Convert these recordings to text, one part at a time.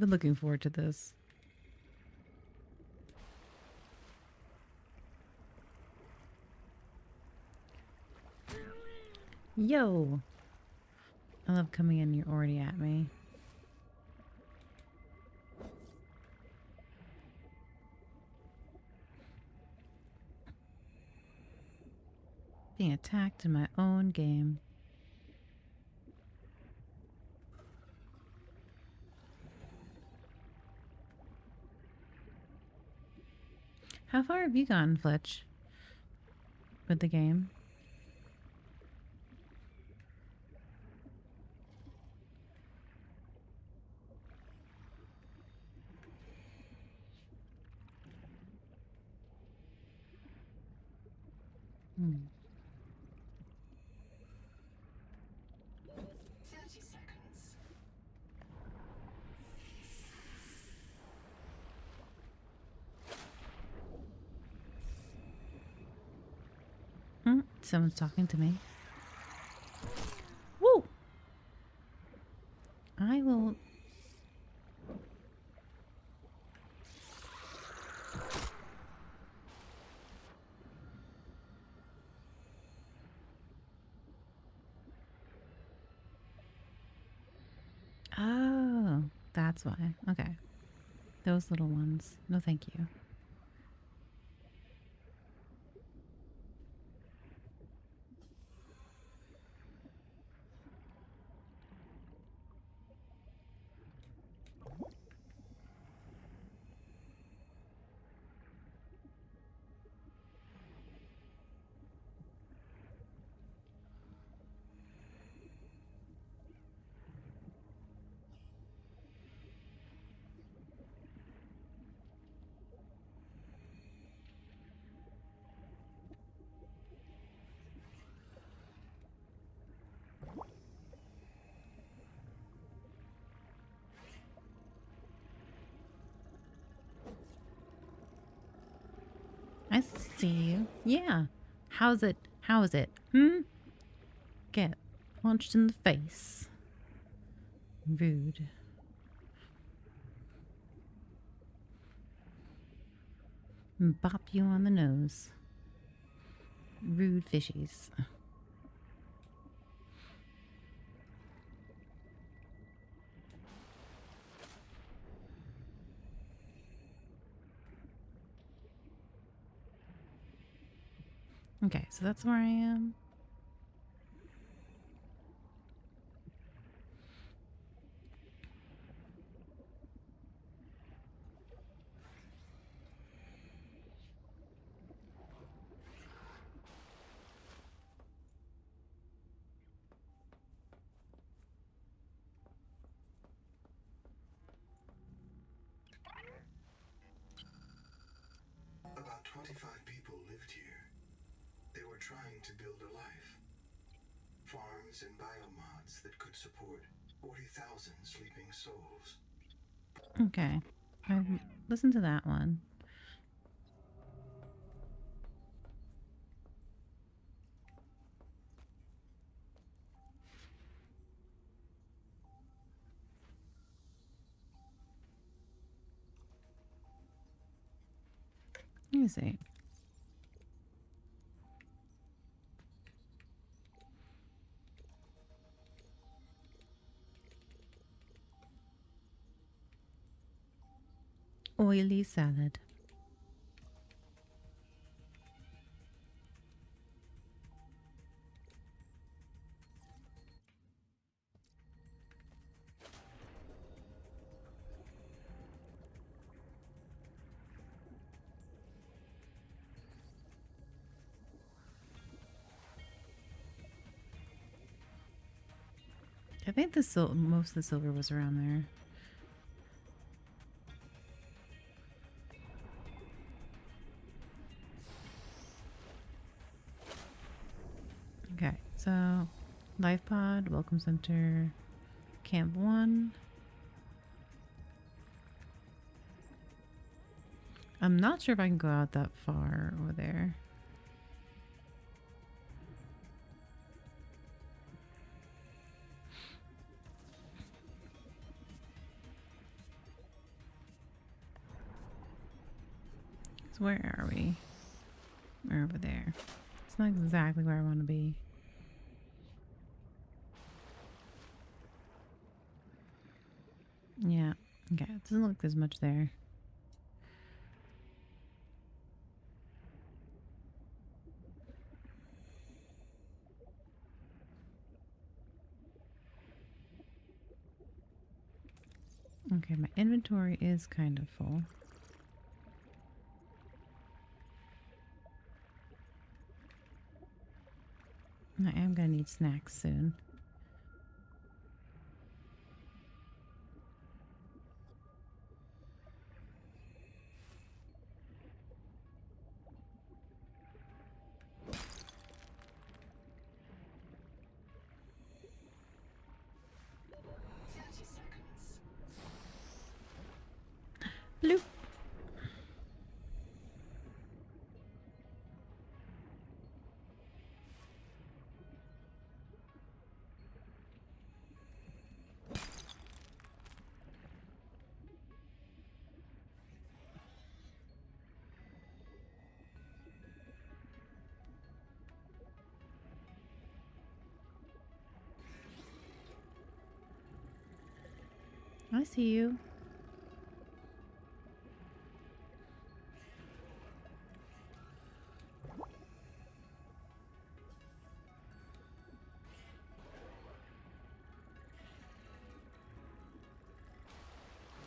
been looking forward to this. Yo! I love coming in, you're already at me. Being attacked in my own game. How far have you gone, Fletch? With the game? Hmm. 30 seconds. Someone's talking to me. Woo! I will... Oh, that's why. Okay. Those little ones. No, thank you. I see you. Yeah. How's it? How is it? Get punched in the face. Rude. Bop you on the nose. Rude fishies. Okay, so that's where I am. About 25 people lived here. They were trying to build a life. Farms and biomods that could support 40,000 sleeping souls. Okay. I listened to that one. Let me see. Oily salad. I think most of the silver was around there. Okay, so Life Pod, Welcome Center, Camp 1. I'm not sure if I can go out that far over there. Where are we? We're over there. It's not exactly where I want to be. Yeah. Okay. It doesn't look like there's much there. Okay, my inventory is kind of full. I am gonna need snacks soon. Bloop. I see you.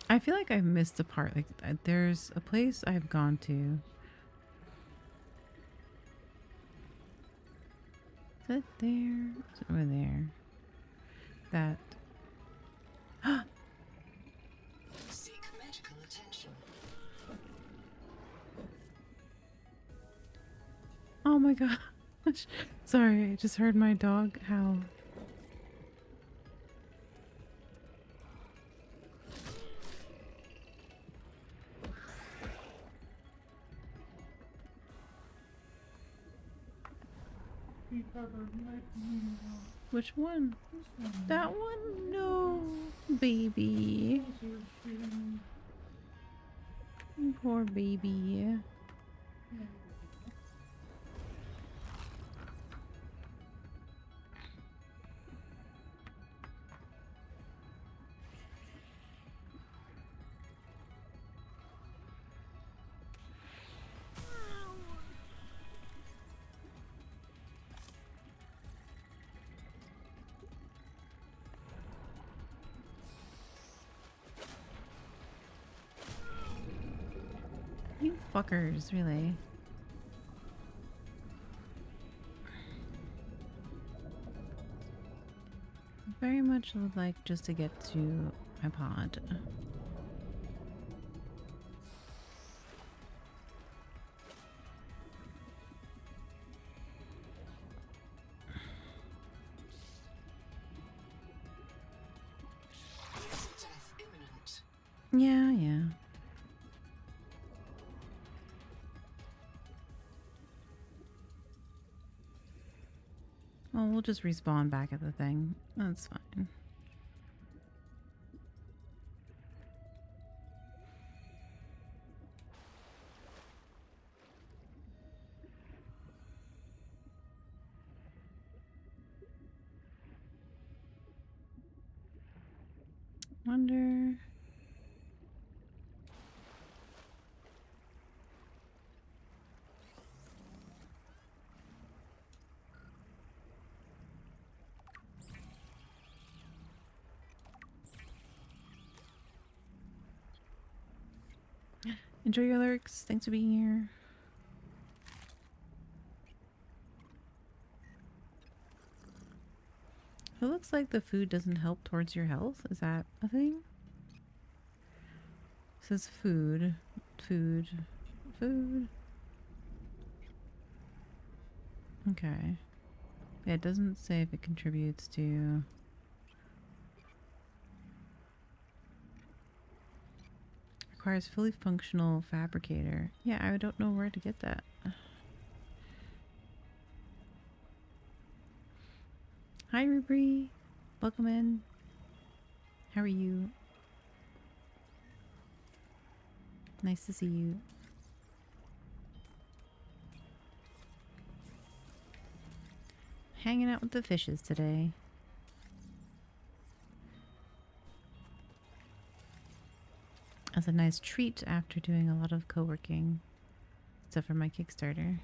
I feel like I've missed a part. Like, there's a place I've gone to. Is it there? Is it over there? That. Seek medical attention. Oh my gosh. Sorry, I just heard my dog howl. Which one? That one? No, baby. Poor baby. You fuckers, really. Very much would like just to get to my pod. Death imminent. Yeah, yeah. Well, we'll just respawn back at the thing. That's fine. Wonder. Enjoy your lurks. Thanks for being here. It looks like the food doesn't help towards your health. Is that a thing? It says food. Food. Food. Okay. Yeah, it doesn't say if it contributes to... Requires fully functional fabricator. Yeah, I don't know where to get that. Hi, Rubri. Welcome in. How are you? Nice to see you. hanging out with the fishes today. As a nice treat after doing a lot of co-working stuff for my Kickstarter.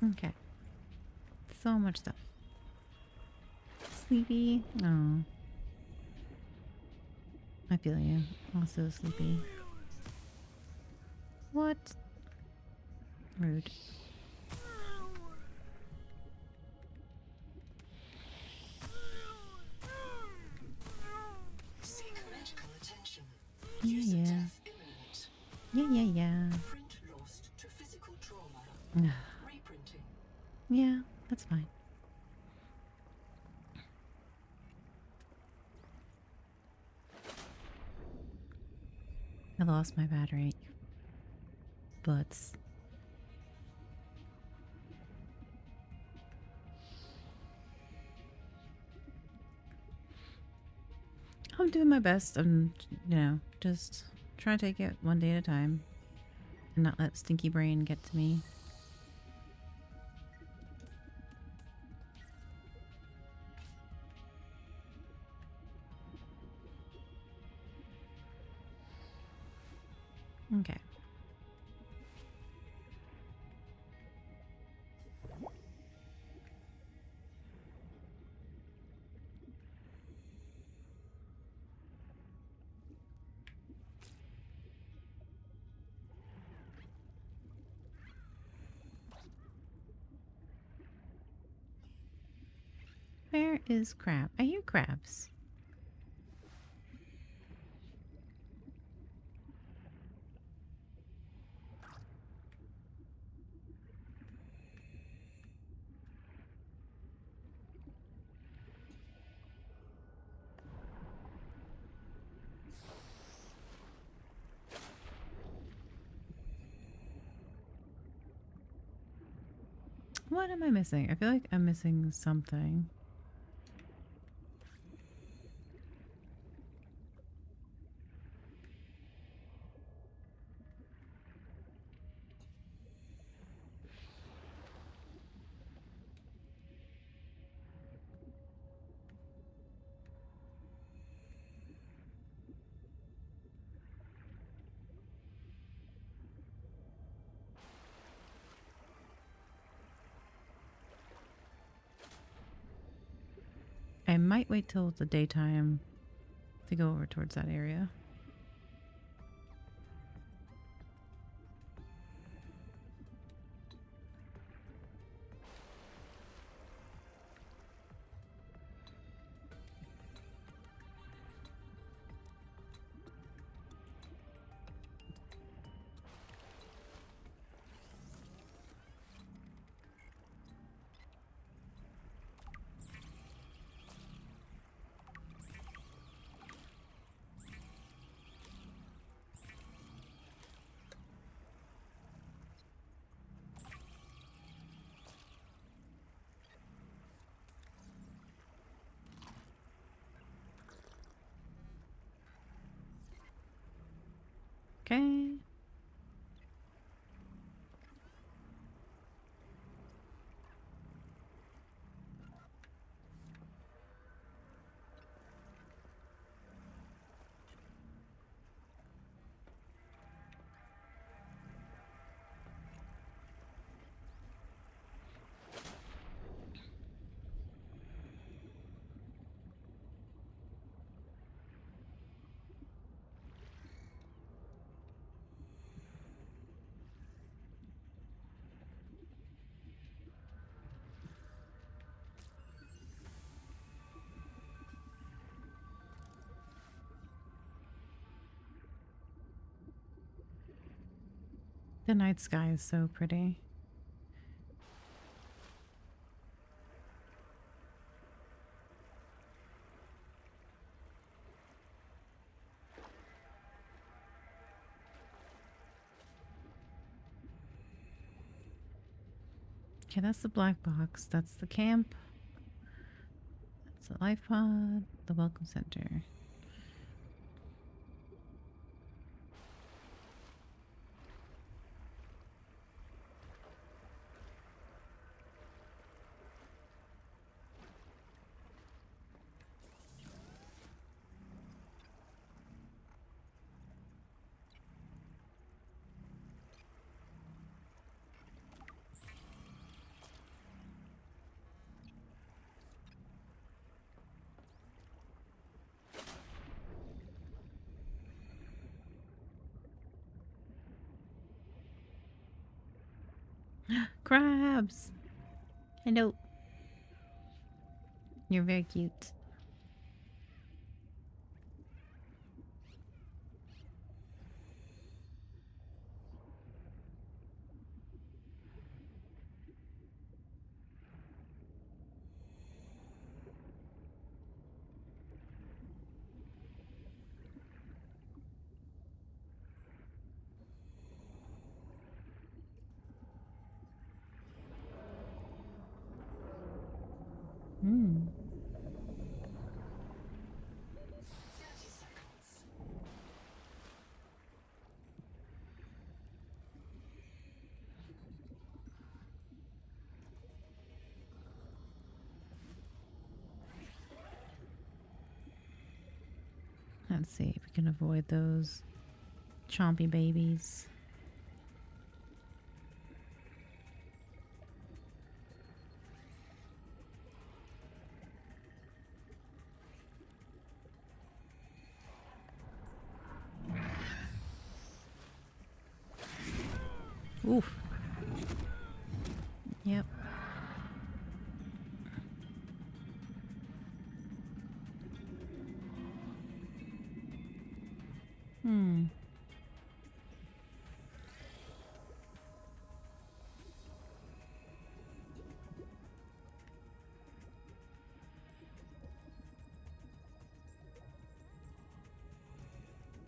Okay. So much stuff. Sleepy? Oh. I feel you. Also sleepy. What? Rude. Seek medical attention. Yeah, Use of yeah. death imminent. Yeah. Print lost to physical trauma. Reprinting. Yeah, that's fine. I lost my battery. Butts. I'm doing my best. I'm, just trying to take it one day at a time and not let stinky brain get to me. Okay. Where is crab? I hear crabs. What am I missing? I feel like I'm missing something. I might wait till the daytime to go over towards that area. Okay. The night sky is so pretty. Okay, that's the black box. That's the camp. That's the life pod. The welcome center. Crabs! Hello. You're very cute. Hmm. 30 seconds. Let's see if we can avoid those chompy babies. Oof. Yep. Hmm.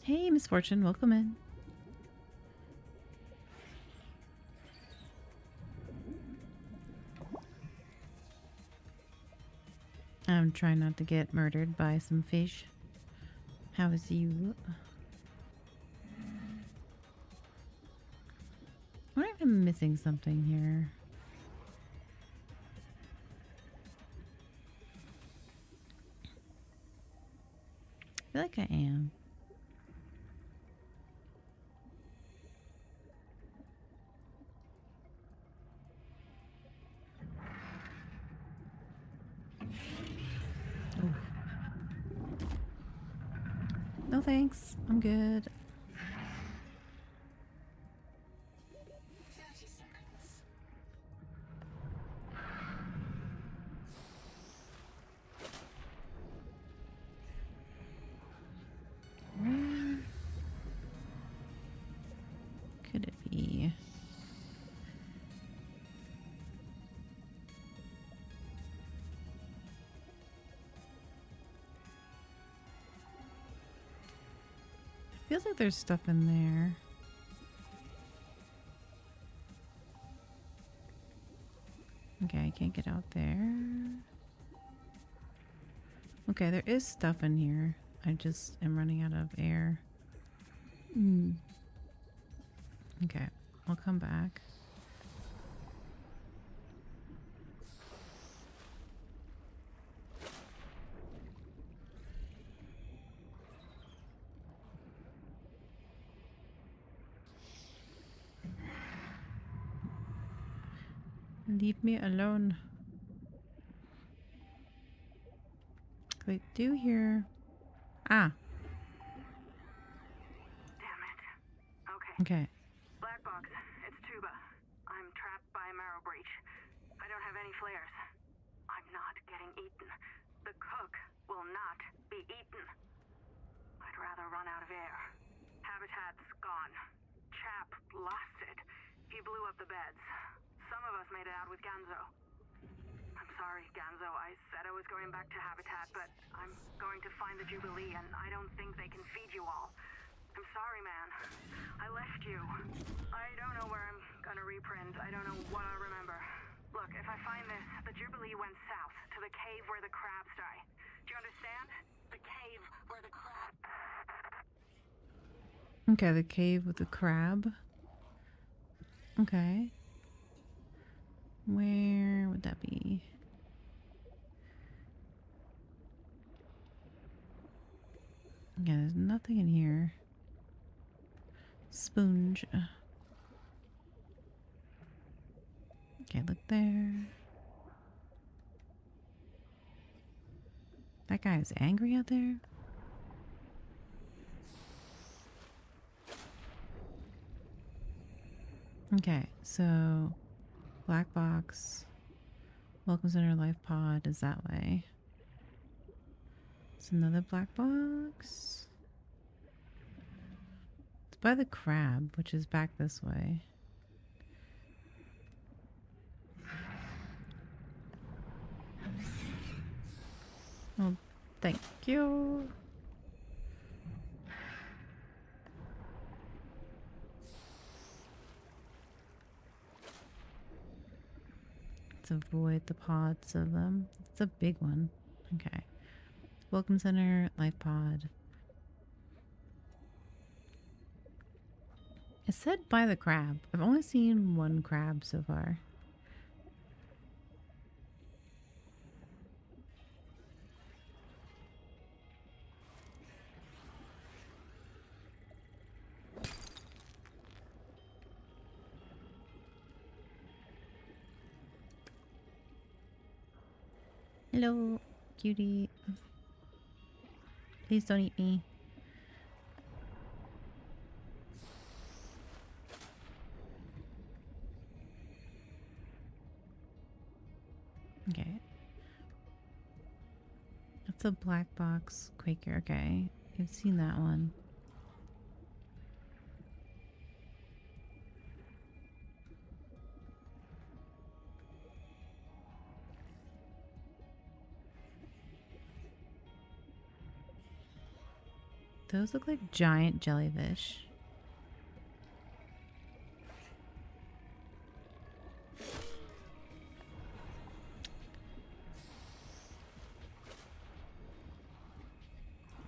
Hey, Misfortune, welcome in. I'm trying not to get murdered by some fish. How is you? I wonder if I'm missing something here. I feel like I am. Oof. No thanks. I'm good. 30 seconds. Where could it be? Feels like there's stuff in there. Okay, I can't get out there. Okay, there is stuff in here. I just am running out of air. Okay, I'll come back. Leave me alone. Wait, do hear... Ah, Damn it. Okay. okay. Black box. It's Tuba. I'm trapped by a marrow breach. I don't have any flares. I'm not getting eaten. The cook will not be eaten. I'd rather run out of air. Habitat's gone. Chap lost it. you blew up the beds. Some of us made it out with Ganzo. I'm sorry, Ganzo. I said I was going back to Habitat, but I'm going to find the Jubilee, and I don't think they can feed you all. I'm sorry, man. I left you. I don't know where I'm gonna reprint. I don't know what I'll remember. Look, if I find this, the Jubilee went south to the cave where the crabs die. Do you understand? The cave where the crab... Okay, the cave with the crab. Okay. Where would that be? Yeah, there's nothing in here. Sponge. Okay, look there. That guy is angry out there. Okay, so black box. Welcome Center Life Pod is that way. It's another black box. It's by the crab, which is back this way. Oh, thank you. Let's avoid the pods of them. It's a big one. Okay. Welcome Center, Life Pod. It said by the crab. I've only seen one crab so far. Hello, cutie. Please don't eat me. Okay. That's a black box Quaker. Okay. I've seen that one. Those look like giant jellyfish.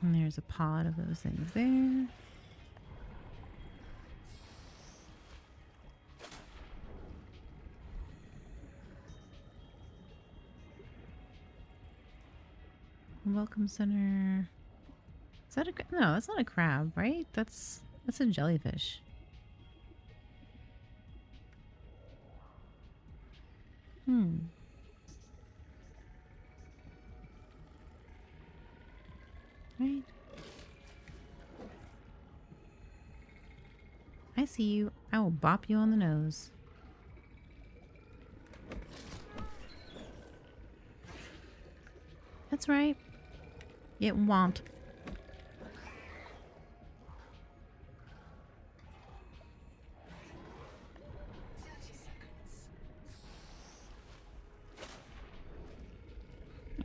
And there's a pod of those things there. Welcome Center. Is that a... No, that's not a crab, right? That's a jellyfish. Right. I see you. I will bop you on the nose. That's right. Get whomped.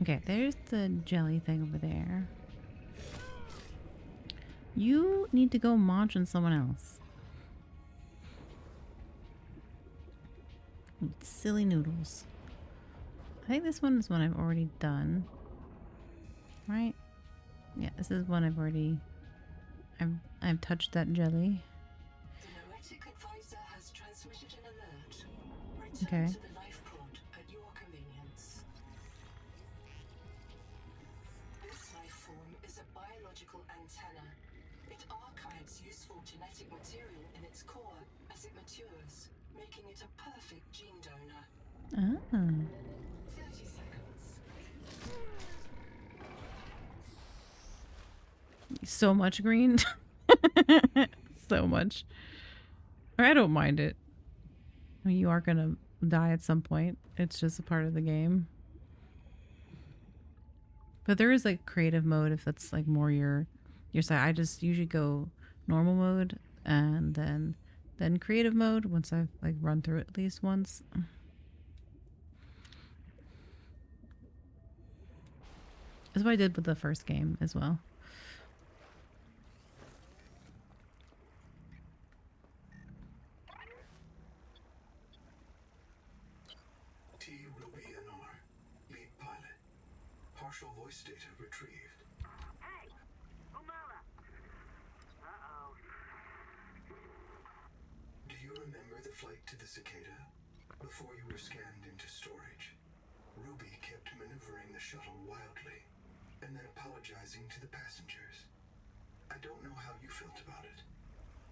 Okay, there's the jelly thing over there. You need to go munch on someone else. Silly noodles. I think this one is one I've already done. Right? Yeah, this is one I've already... I've touched that jelly. The noetic advisor has transmitted an alert. Return Okay. to the life pod at your convenience. This life form is a biological antenna. It archives useful genetic material in its core as it matures, making it a perfect gene donor. Ah. 30 seconds. So much green. So much. I don't mind it. I mean, you are gonna die at some point. It's just a part of the game. But there is like creative mode if that's like more your side. I just usually go normal mode, and then then creative mode once I've like run through it at least once. That's what I did with the first game as well. T. Ruby and R, lead pilot. Partial voice data retrieved. Hey! Umala! Uh-oh. Do you remember the flight to the Cicada? Before you were scanned into storage, Ruby kept maneuvering the shuttle wildly, and then apologizing to the passengers. I don't know how you felt about it.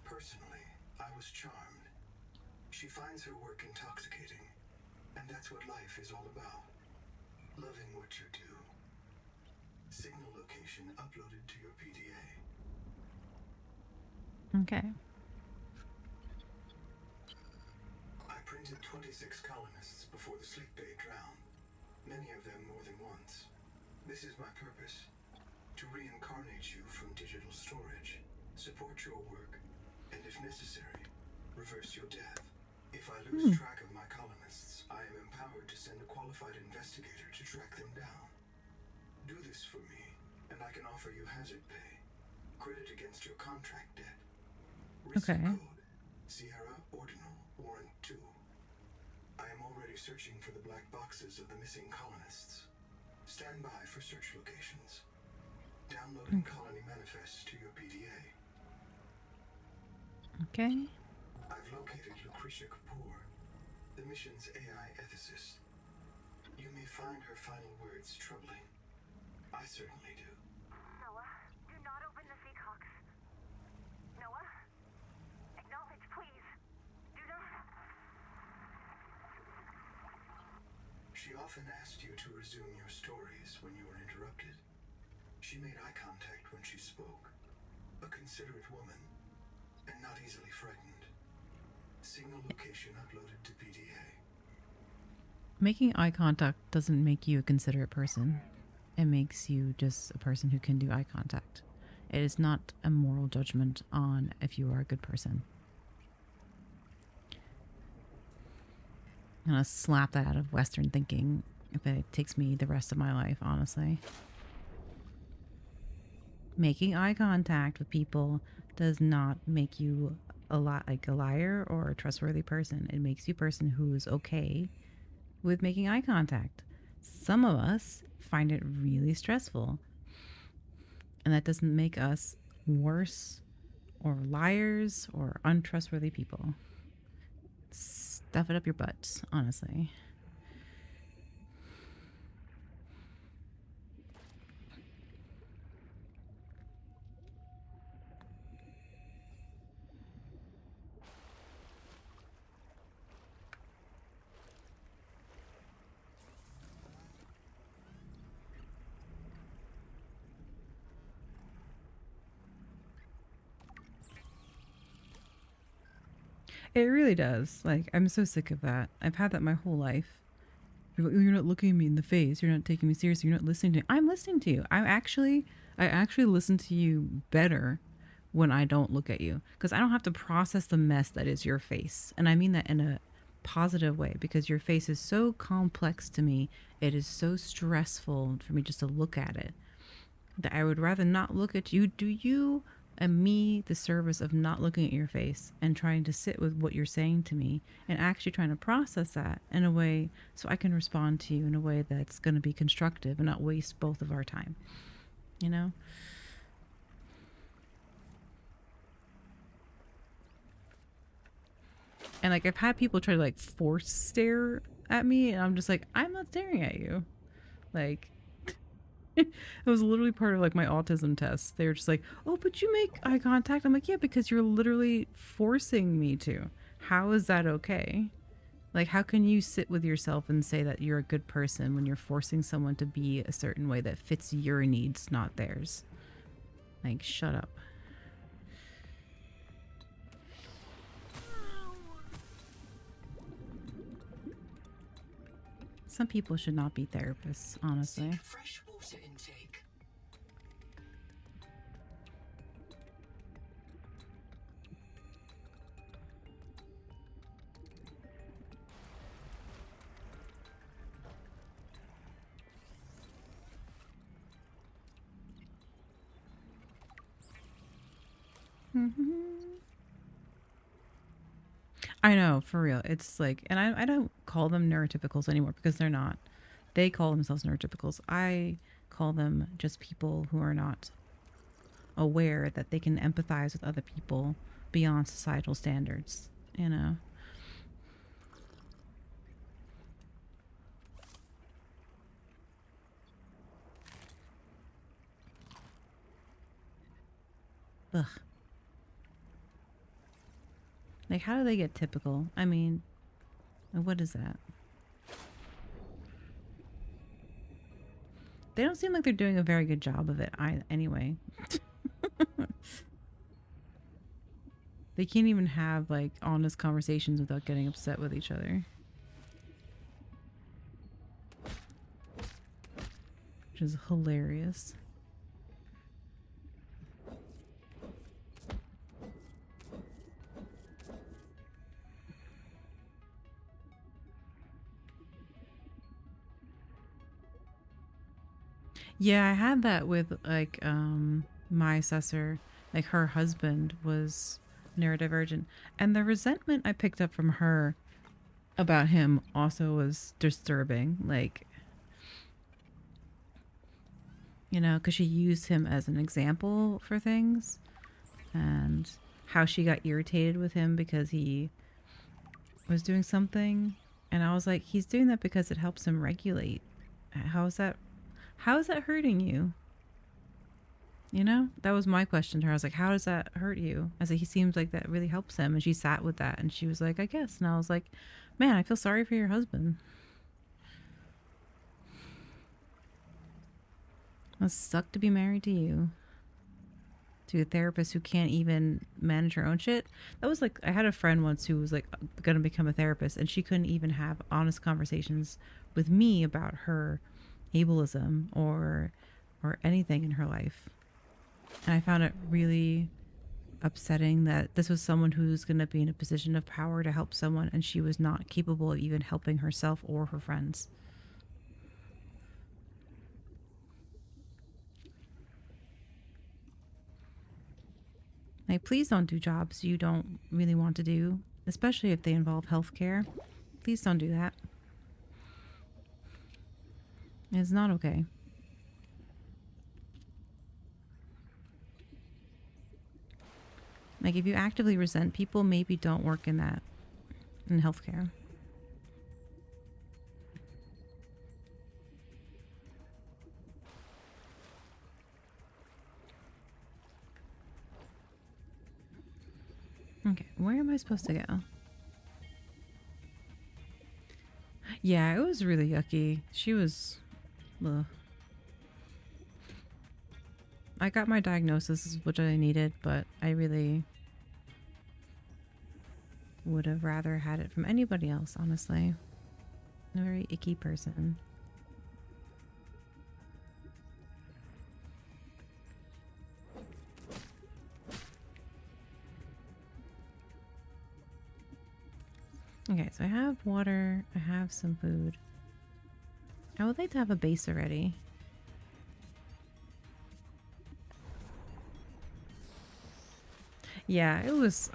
Personally, I was charmed. She finds her work intoxicating, and that's what life is all about. Loving what you do. Signal location uploaded to your PDA. Okay. I printed 26 colonists before the sleep bay drowned, many of them more than once. This is my purpose, to reincarnate you from digital storage, support your work, and if necessary, reverse your death. If I lose track of my colonists, I am empowered to send a qualified investigator to track them down. Do this for me, and I can offer you hazard pay, credit against your contract debt. Risk Okay. code, Sierra Ordinal Warrant 2. I am already searching for the black boxes of the missing colonists. Stand by for search locations. Downloading colony manifests to your PDA. Okay. I've located Lucretia Kapoor, the mission's AI ethicist. You may find her final words troubling. I certainly do. Noah, do not open the Seahawks. Noah? Acknowledge, please. Do not. She often asked you to resume your stories when you were interrupted. She made eye contact when she spoke. A considerate woman, and not easily frightened. Signal location uploaded to PDA. Making eye contact doesn't make you a considerate person. It makes you just a person who can do eye contact. It is not a moral judgment on if you are a good person. I'm gonna slap that out of Western thinking if it takes me the rest of my life, honestly. Making eye contact with people does not make you a liar or a trustworthy person. It makes you a person who is okay with making eye contact. Some of us find it really stressful, and that doesn't make us worse or liars or untrustworthy people. Stuff it up your butts, honestly. It really does. Like, I'm so sick of that. I've had that my whole life. You're not looking at me in the face. You're not taking me seriously. You're not listening to me. I'm listening to you. I actually listen to you better when I don't look at you, because I don't have to process the mess that is your face. And I mean that in a positive way, because your face is so complex to me. It is so stressful for me just to look at it that I would rather not look at you. Do you and me the service of not looking at your face and trying to sit with what you're saying to me and actually trying to process that in a way so I can respond to you in a way that's going to be constructive and not waste both of our time, you know? And like, I've had people try to like force stare at me, and I'm just like, I'm not staring at you. Like, it was literally part of like my autism test. They were just like, oh, but you make eye contact. I'm like, yeah, because you're literally forcing me to. How is that okay? Like, how can you sit with yourself and say that you're a good person when you're forcing someone to be a certain way that fits your needs, not theirs? Like, shut up. Some people should not be therapists, honestly. Seek fresh water intake. I know, for real. It's like, and I don't call them neurotypicals anymore because they're not. They call themselves neurotypicals. I call them just people who are not aware that they can empathize with other people beyond societal standards, you know? Ugh. Like, how do they get typical? I mean, what is that? They don't seem like they're doing a very good job of it anyway. They can't even have, like, honest conversations without getting upset with each other. Which is hilarious. Yeah, I had that with, like, my assessor. Like, her husband was neurodivergent. And the resentment I picked up from her about him also was disturbing. Like, you know, because she used him as an example for things. And how she got irritated with him because he was doing something. And I was like, he's doing that because it helps him regulate. How is that hurting you? You know, that was my question to her. I was like, how does that hurt you? I said, he seems like that really helps him. And she sat with that and she was like, I guess. And I was like, man, I feel sorry for your husband. It must suck to be married to you. To a therapist who can't even manage her own shit. That was like, I had a friend once who was like going to become a therapist and she couldn't even have honest conversations with me about her ableism or anything in her life. And I found it really upsetting that this was someone who's going to be in a position of power to help someone and she was not capable of even helping herself or her friends. Like, please don't do jobs you don't really want to do, especially if they involve healthcare. Please don't do that. It's not okay. Like, if you actively resent people, maybe don't work in healthcare. Okay, where am I supposed to go? Yeah, it was really yucky. She was... Ugh. I got my diagnosis, which I needed, but I really would have rather had it from anybody else, honestly. I'm a very icky person. Okay, so I have water, I have some food. I would like to have a base already. Yeah, it was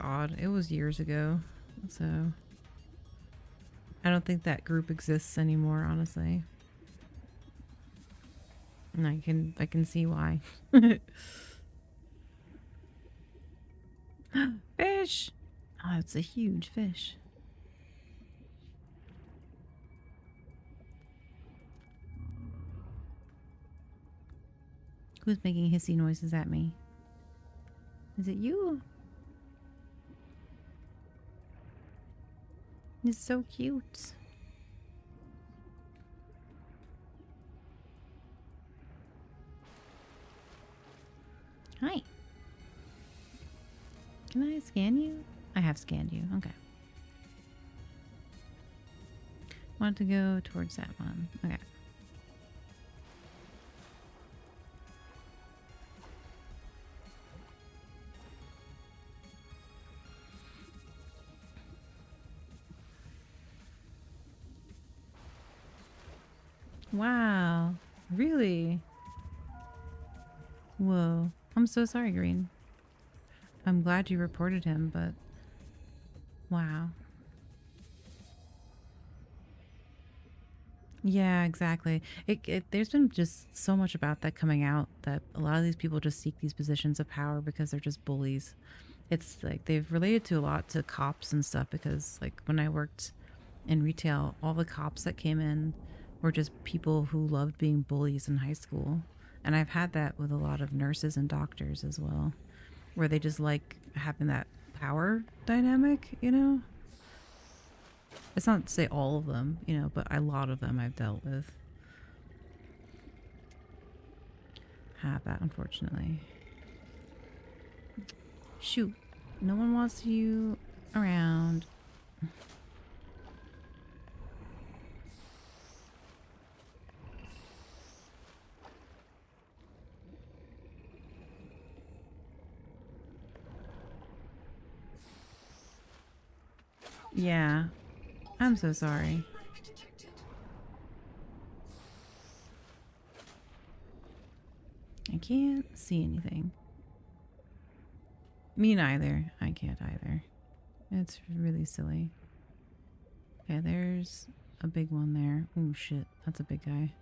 odd. It was years ago. So I don't think that group exists anymore, honestly. And I can see why. Fish! Oh, it's a huge fish. Who's making hissy noises at me? Is it you? He's so cute. Hi. Can I scan you? I have scanned you. Okay. Want to go towards that one. Okay. Wow. Really? Whoa. I'm so sorry, Green. I'm glad you reported him, but wow. Yeah, exactly. There's been just so much about that coming out that a lot of these people just seek these positions of power because they're just bullies. It's like they've related to a lot to cops and stuff because like when I worked in retail, all the cops that came in were just people who loved being bullies in high school. And I've had that with a lot of nurses and doctors as well, where they just like having that power dynamic, you know? It's not to say all of them, you know, but a lot of them I've dealt with have that, unfortunately. Shoot. No one wants you around. Yeah. I'm so sorry. Break detected. I can't see anything. Me neither. I can't either. It's really silly. Okay, there's a big one there. Oh shit, that's a big guy.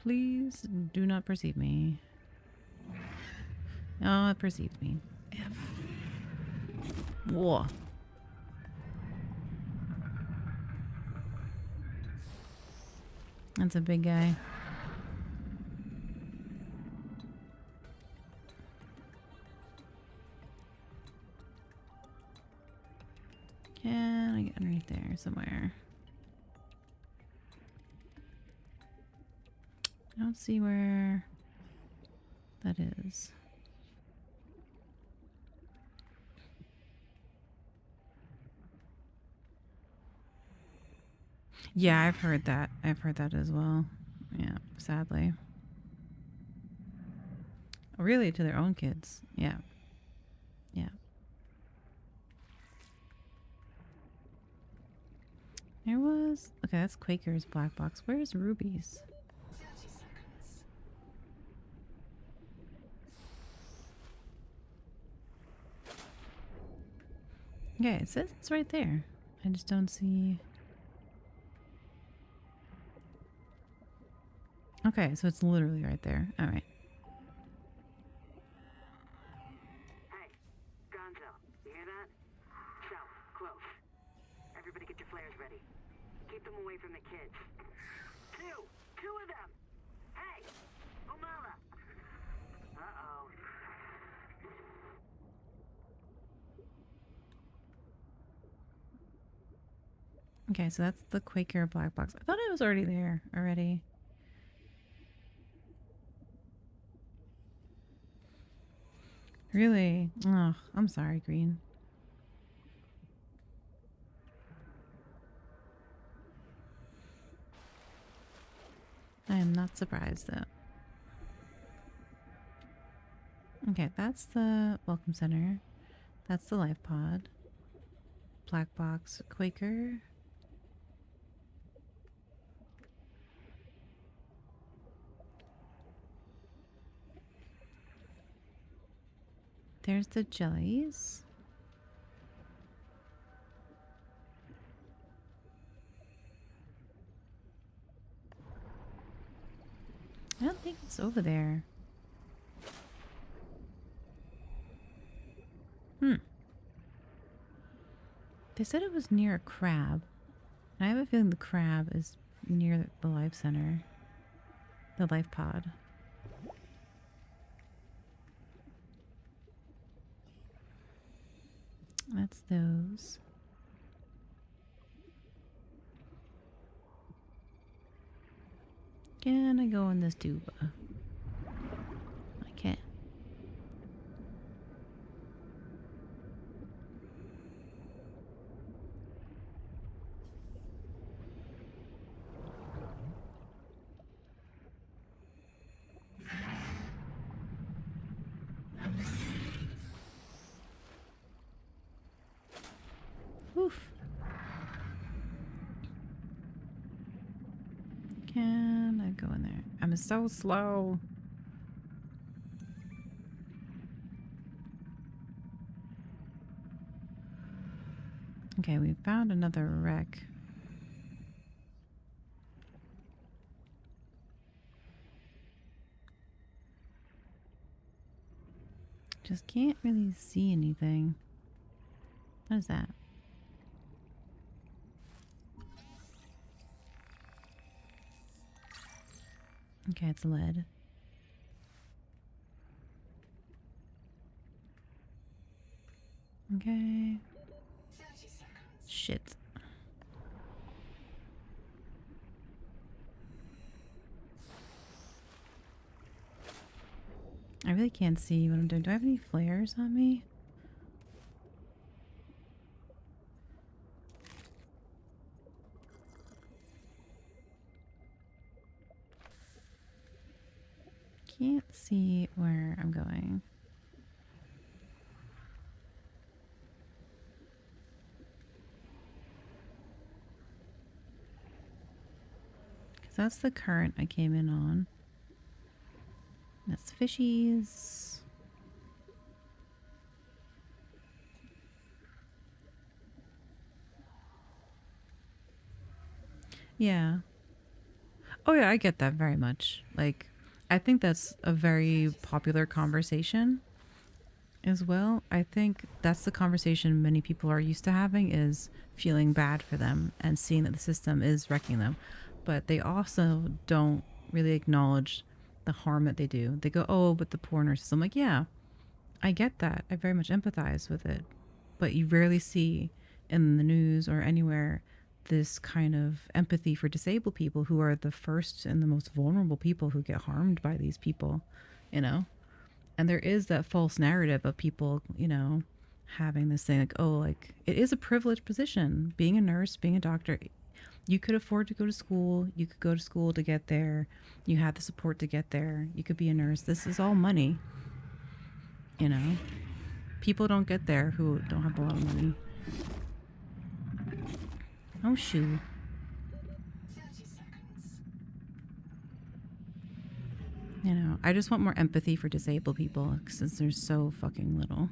Please do not perceive me. Oh, it perceived me. F. Whoa. That's a big guy. Can I get underneath there somewhere? I don't see where that is. Yeah, I've heard that. I've heard that as well. Yeah, sadly. Really, to their own kids. Yeah. Yeah. There was... Okay, that's Quaker's black box. Where's Ruby's? 30 seconds. Okay, it says it's right there. I just don't see... Okay, so it's literally right there. Alright. Hey, Gonzo, you hear that? South, close. Everybody get your flares ready. Keep them away from the kids. Two of them! Hey! Umala! Uh-oh. Okay, so that's the Quaker black box. I thought it was already there already. Really? Oh, I'm sorry, Green. I am not surprised though. Okay, that's the welcome center. That's the life pod. Black box Quaker. There's the jellies. I don't think it's over there. They said it was near a crab. And I have a feeling the crab is near the life center. The life pod. That's those. Can I go in this tube? I can't. Oof. Can I go in there? I'm so slow. Okay, we found another wreck. Just can't really see anything. What is that? Okay, it's lead. Okay. 30 seconds. Shit. I really can't see what I'm doing. Do I have any flares on me? Can't see where I'm going. Because that's the current I came in on. That's fishies. Yeah. Oh yeah, I get that very much. Like, I think that's a very popular conversation as well. I think that's the conversation many people are used to having, is feeling bad for them and seeing that the system is wrecking them. But they also don't really acknowledge the harm that they do. They go, oh, but the poor nurses. I'm like, yeah, I get that. I very much empathize with it. But you rarely see in the news or anywhere this kind of empathy for disabled people, who are the first and the most vulnerable people who get harmed by these people, you know? And there is that false narrative of people, you know, having this thing like, oh, like, it is a privileged position. Being a nurse, being a doctor, you could afford to go to school. You could go to school to get there. You have the support to get there. You could be a nurse. This is all money, you know? People don't get there who don't have a lot of money. Oh, shoot. 30 seconds. You know, I just want more empathy for disabled people since there's so fucking little.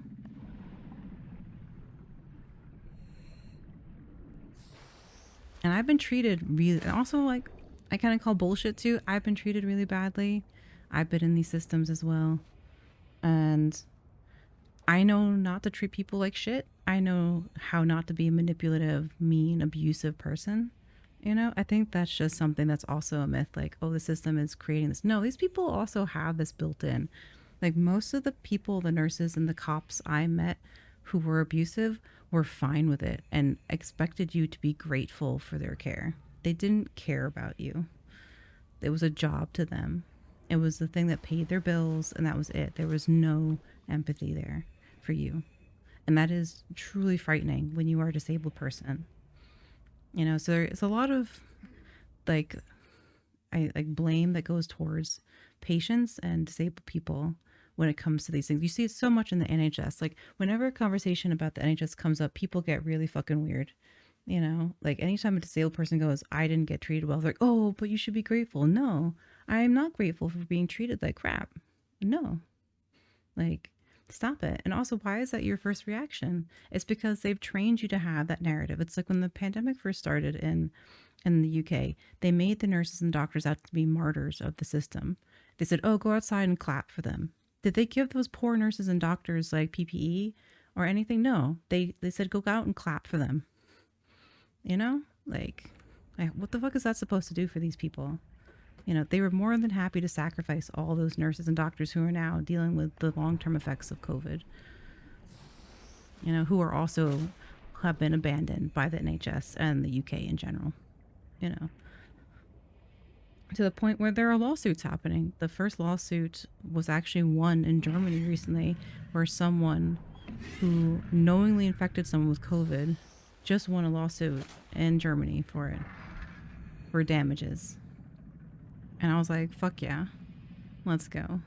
And I've been treated really, and also, like, I kind of call bullshit too. I've been treated really badly. I've been in these systems as well. And I know not to treat people like shit. I know how not to be a manipulative, mean, abusive person. You know, I think that's just something that's also a myth. Like, oh, the system is creating this. No, these people also have this built in. Like, most of the people, the nurses and the cops I met who were abusive were fine with it and expected you to be grateful for their care. They didn't care about you. It was a job to them. It was the thing that paid their bills, and that was it. There was no empathy there for you. And that is truly frightening when you are a disabled person. You know, so there's a lot of like blame that goes towards patients and disabled people when it comes to these things. You see it so much in the NHS. Like, whenever a conversation about the NHS comes up, people get really fucking weird. You know, like, anytime a disabled person goes, I didn't get treated well, they're like, oh, but you should be grateful. No, I am not grateful for being treated like crap. No. Like, stop it. And also, why is that your first reaction? It's because they've trained you to have that narrative. It's like when the pandemic first started in the UK, they made the nurses and doctors out to be martyrs of the system. They said, oh, go outside and clap for them. Did they give those poor nurses and doctors like PPE or anything? No. They said, go out and clap for them. You know? Like, what the fuck is that supposed to do for these people? You know, they were more than happy to sacrifice all those nurses and doctors who are now dealing with the long-term effects of COVID. You know, who are also have been abandoned by the NHS and the UK in general. You know, to the point where there are lawsuits happening. The first lawsuit was actually won in Germany recently, where someone who knowingly infected someone with COVID just won a lawsuit in Germany for it, for damages. And I was like, fuck yeah, let's go. And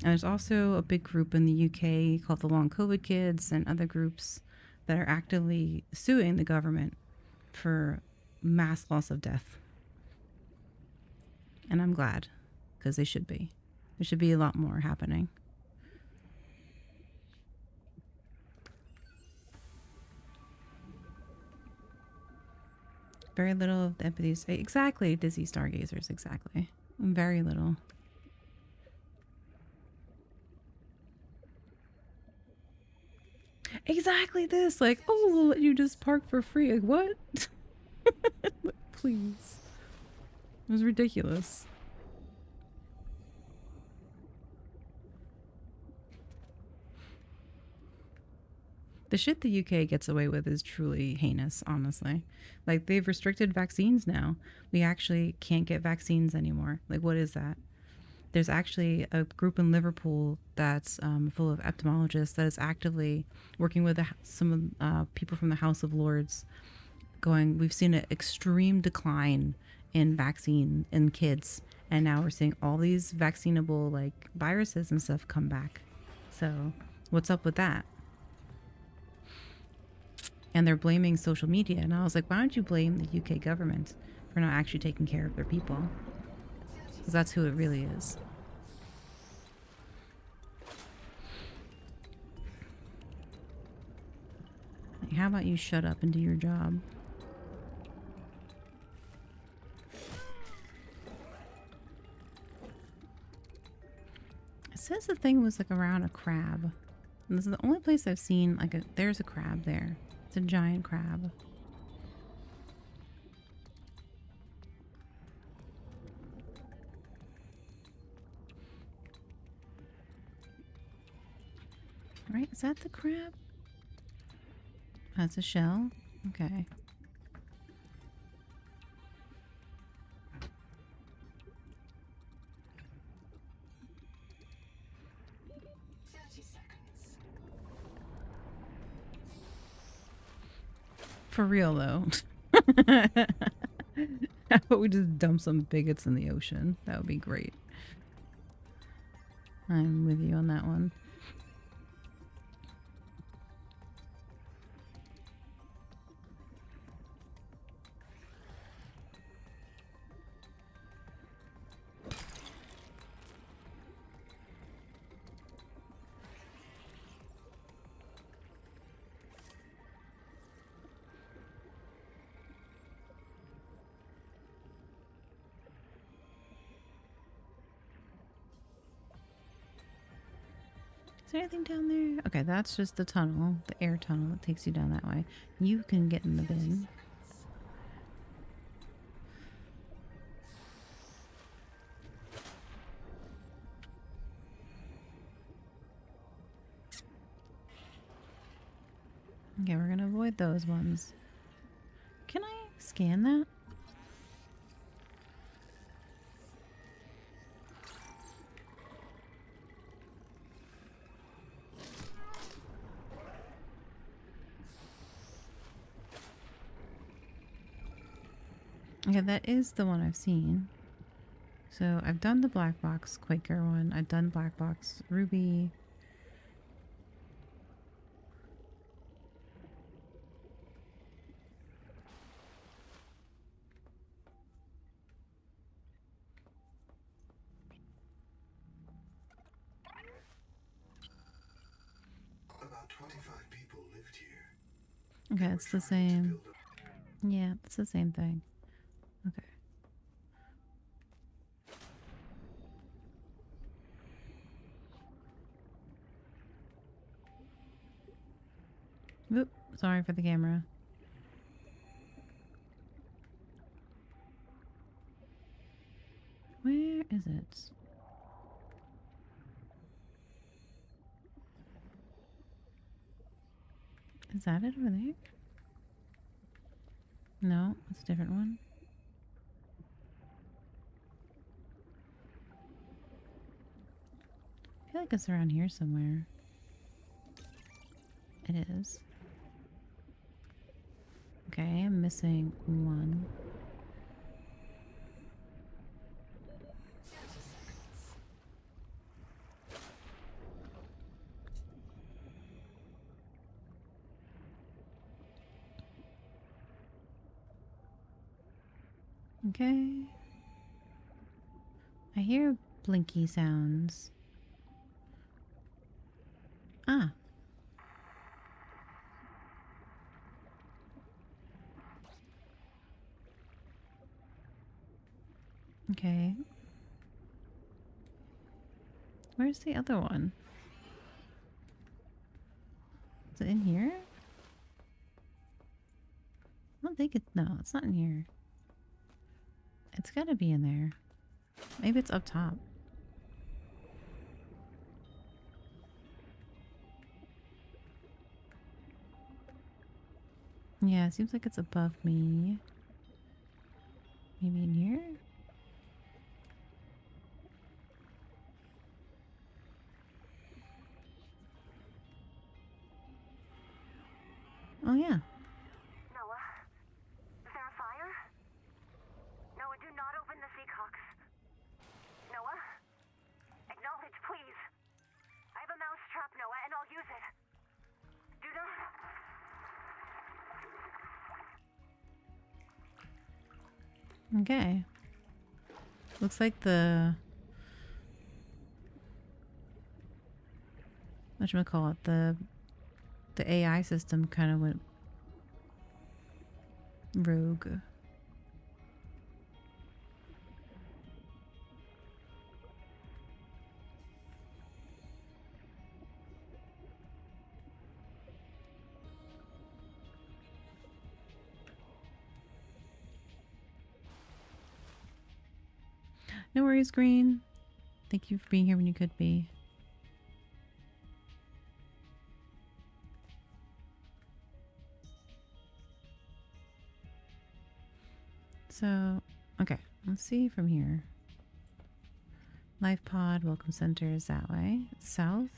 there's also a big group in the UK called the Long COVID Kids and other groups that are actively suing the government for mass loss of death. And I'm glad, because they should be. There should be a lot more happening. Very little of the empathies. Exactly, dizzy stargazers. Exactly. Very little. Exactly this. Like, oh, we'll let you just park for free. Like, what? Please. It was ridiculous. The shit the UK gets away with is truly heinous, honestly. Like, they've restricted vaccines now. We actually can't get vaccines anymore. Like, what is that? There's actually a group in Liverpool that's full of ophthalmologists that is actively working with some people from the House of Lords going, we've seen an extreme decline in vaccine in kids. And now we're seeing all these vaccinable like viruses and stuff come back. So what's up with that? And they're blaming social media. And I was like, why don't you blame the UK government for not actually taking care of their people? Because that's who it really is. Like, how about you shut up and do your job? It says the thing was like around a crab. And this is the only place I've seen like there's a crab there. It's a giant crab. Right? Is that the crab? That's a shell? Okay. For real though. How about we just dump some bigots in the ocean? That would be great. I'm with you on that one. Is there anything down there? Okay, that's just the tunnel, the air tunnel that takes you down that way. You can get in the bin. Okay, we're gonna avoid those ones. Can I scan that? Okay, that is the one I've seen. So I've done the black box Quaker one. I've done black box Ruby. About 25 people lived here. Okay, it's the same. Yeah, it's the same thing. Okay. Oop, sorry for the camera. Where is it? Is that it over there? No, it's a different one. I feel like it's around here somewhere. It is. Okay, I'm missing one. Okay. I hear blinky sounds. Ah. Okay. Where's the other one? Is it in here? I don't think it. No, it's not in here. It's gotta be in there. Maybe it's up top. Yeah, it seems like it's above me. Maybe in here? Oh, yeah. Noah, is there a fire? Noah, do not open the seacocks. Noah? Acknowledge, please. I have a mouse trap, Noah, and I'll use it. Do not... Okay. Looks like the... whatchamacallit, the AI system kind of went rogue. No worries, Green. Thank you for being here when you could be. So, okay, let's see from here. Life pod, welcome center is that way. South.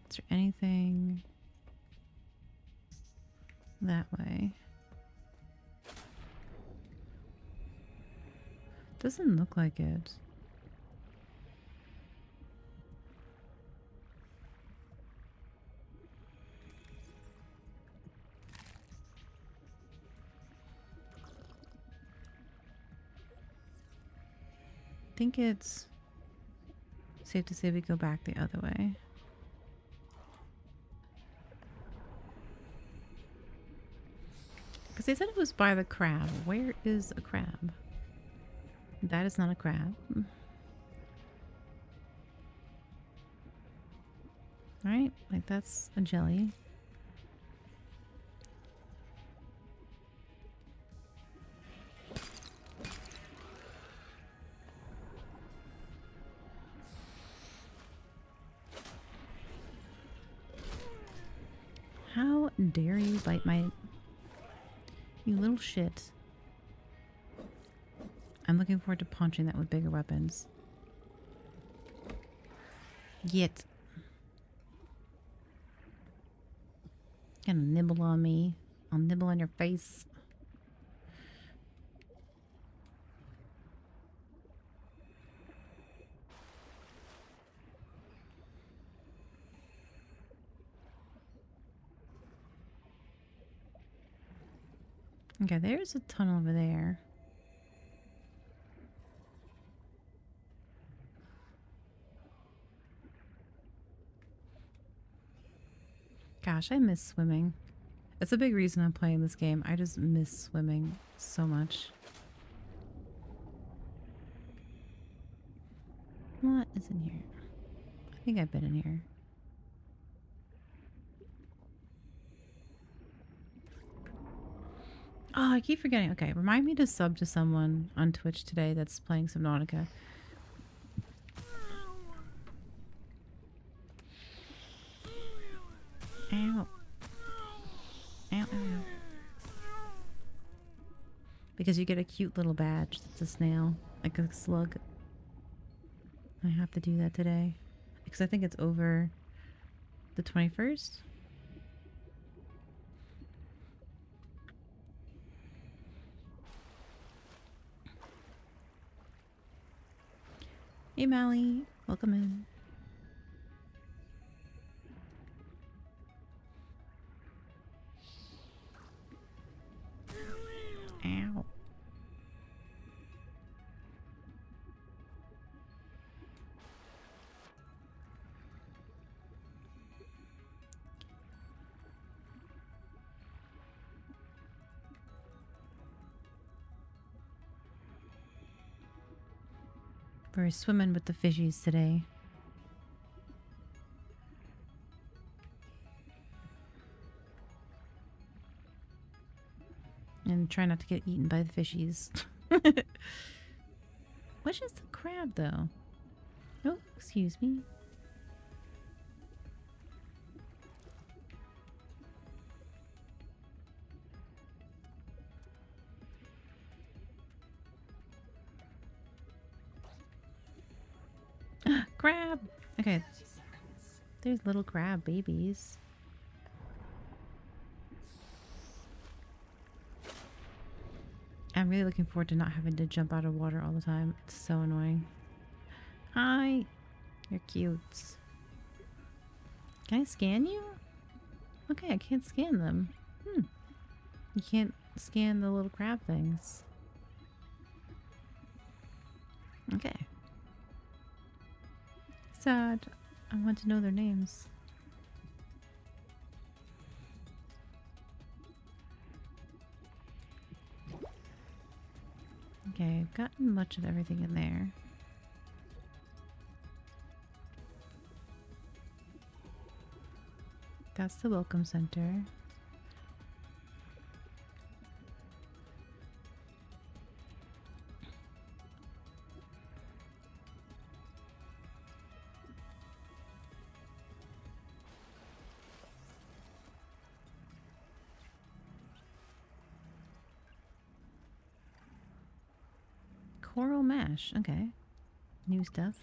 Is there anything that way? Doesn't look like it. I think it's safe to say we go back the other way. Because they said it was by the crab. Where is a crab? That is not a crab. Right? Like that's a jelly. How dare you bite my... You little shit. I'm looking forward to punching that with bigger weapons. Get. Gonna nibble on me. I'll nibble on your face. Okay, there's a tunnel over there. Gosh, I miss swimming. It's a big reason I'm playing this game. I just miss swimming so much. What is in here? I think I've been in here. Oh, I keep forgetting. Okay, remind me to sub to someone on Twitch today that's playing Subnautica. Ow. Ow, ow, ow. Because you get a cute little badge. It's a snail. Like a slug. I have to do that today. Because I think it's over the 21st. Hey, Mally. Welcome in. Ow. We're swimming with the fishies today. And try not to get eaten by the fishies. Which is the crab, though? Oh, excuse me. Crab! Okay. 30 seconds. There's little crab babies. I'm really looking forward to not having to jump out of water all the time. It's so annoying. Hi! You're cute. Can I scan you? Okay, I can't scan them. You can't scan the little crab things. Okay. Sad. I want to know their names. Okay, I've gotten much of everything in there. That's the welcome center. Coral mash. Okay. New stuff.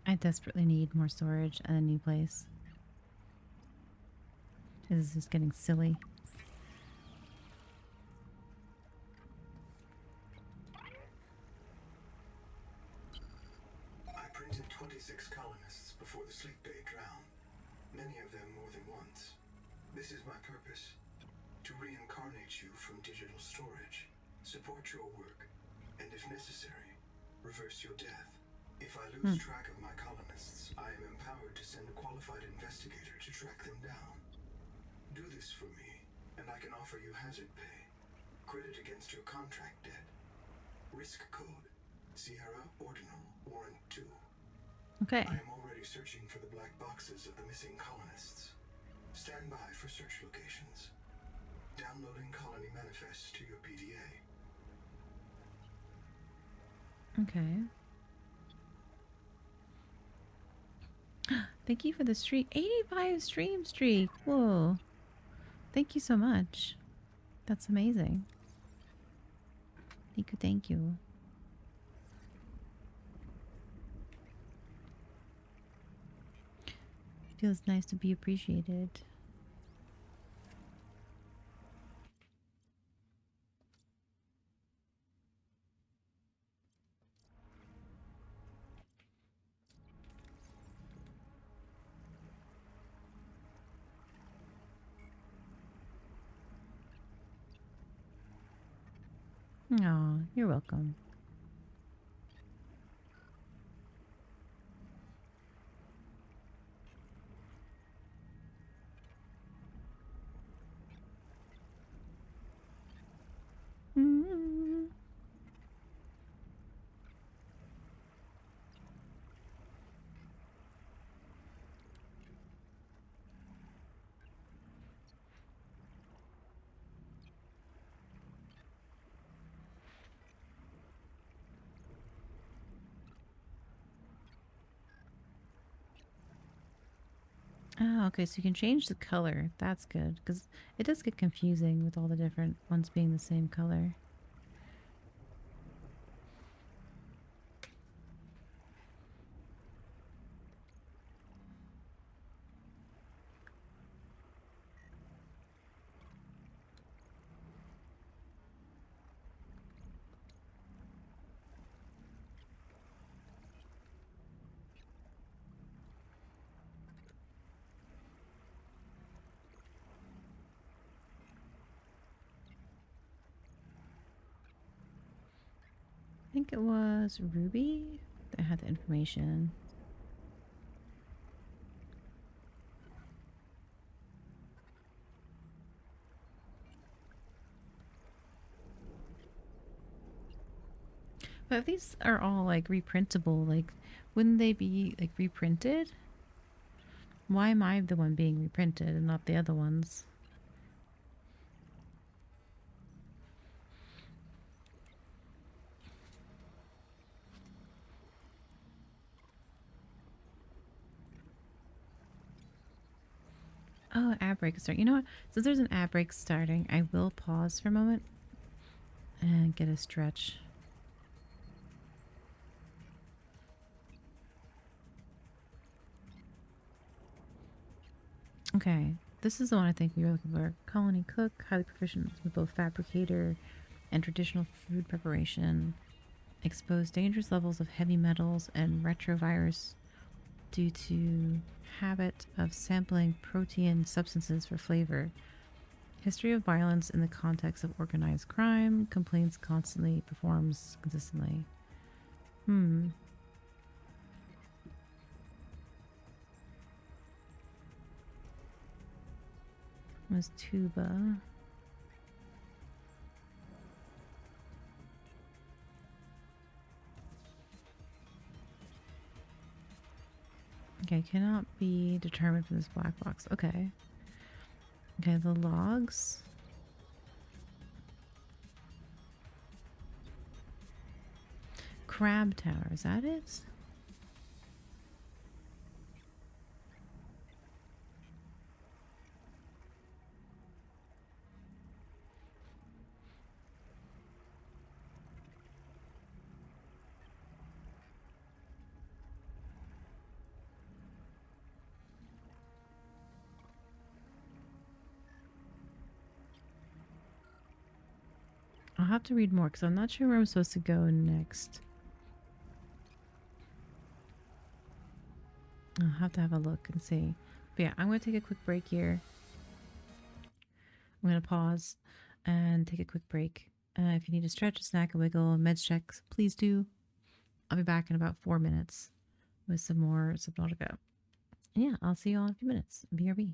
I desperately need more storage and a new place. This is just getting silly. I printed 26 colonists before the sleep bay drowned, many of them more than once. This is my purpose, to reincarnate you from digital storage, support your work, and if necessary, reverse your death. If I lose track of my colonists, I am empowered to send a qualified investigator to track them down. Do this for me, and I can offer you hazard pay, credit against your contract debt. Risk code, Sierra Ordinal Warrant 2. Okay. I am already searching for the black boxes of the missing colonists. Stand by for search locations. Downloading colony manifests to your PDA. Okay. Thank you for the streak. 85 stream streak. Whoa. Thank you so much. That's amazing. Thank you, thank you. Feels nice to be appreciated. Aw, you're welcome. Mm. Oh, okay, so you can change the color. That's good, because it does get confusing with all the different ones being the same color. think it was Ruby that had the information. But if these are all like reprintable, like wouldn't they be like reprinted? Why am I the one being reprinted and not the other ones? Oh, ad break start. You know what? Since there's an ad break starting, I will pause for a moment and get a stretch. Okay, this is the one I think we were looking for. Colony cook, highly proficient with both fabricator and traditional food preparation. Exposed dangerous levels of heavy metals and retrovirus due to habit of sampling protein substances for flavor. History of violence in the context of organized crime. Complaints constantly, performs consistently. Was tuba. Okay, cannot be determined from this black box. Okay. Okay, the logs. Crab tower, is that it? I'll have to read more because I'm not sure where I'm supposed to go next. I'll have to have a look and see. But yeah, I'm going to take a quick break here. I'm going to pause and take a quick break. If you need to stretch, a snack, a wiggle, meds checks, please do. I'll be back in about 4 minutes with some more Subnautica. And yeah, I'll see you all in a few minutes. BRB.